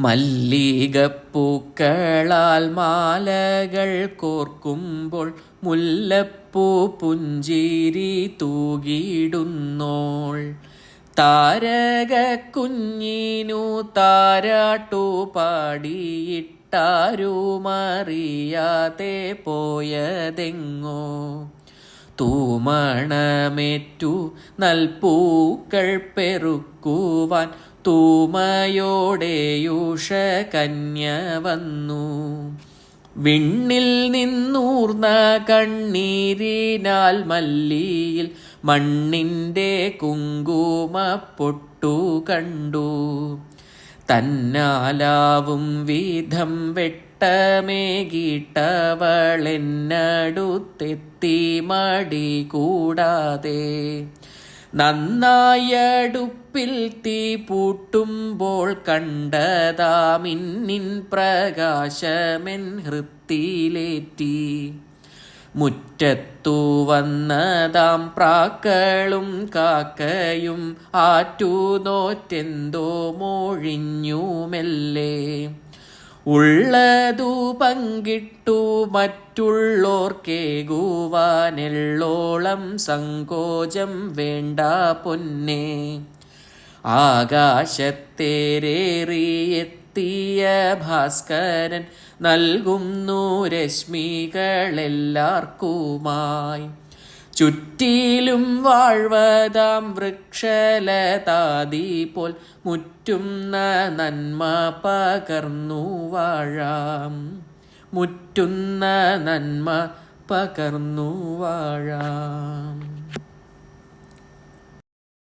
മല്ലികപ്പൂക്കളാൽ മാലകൾ കോർക്കുമ്പോൾ മുല്ലപ്പൂ പുഞ്ചിരി തൂകിടുന്നോൾ. താരകക്കുഞ്ഞിനു താരാട്ടു പാടിയിട്ടാരുമറിയാതെ പോയതെങ്ങോ. തൂമണമേറ്റു നൽപൂക്കൾ പെറുക്കുവാൻ തൂമയോടെയുഷ കന്യ വന്നു. വിണ്ണിൽ നിന്നൂർന്ന കണ്ണീരിനാൽ മല്ലിയിൽ മണ്ണിൻ്റെ കുങ്കുമപ്പൊട്ടു കണ്ടു. തന്നാലാവും വിധം വെട്ടമേകിട്ടവളെന്നടുത്തെത്തി മടി കൂടാതെ. നന്നായടുപ്പിൽ തീ പൂട്ടുമ്പോൾ കണ്ടതാമിന്നിൻ പ്രകാശമെൻ ഹൃത്തിലേറ്റി. മുറ്റത്തു വന്നതാം പ്രാക്കളും കാക്കയും ആറ്റു നോറ്റെന്തോ മൊഴിഞ്ഞു മെല്ലെ. ഉള്ളതു പങ്കിട്ടു മറ്റുള്ളോർക്കേകുവാനെള്ളോളം സങ്കോചം വേണ്ട പൊന്നേ. ആകാശത്തേരേറിയെത്തിയ ഭാസ്കരൻ നൽകുന്നു രശ്മികളെല്ലാർക്കുമായി. ചുറ്റിലും വാഴ്വതാം വൃക്ഷലതാദി പോൽ മുറ്റുന്ന നന്മ പകർന്നു വാഴാം. മുറ്റുന്ന നന്മ പകർന്നു വാഴാം.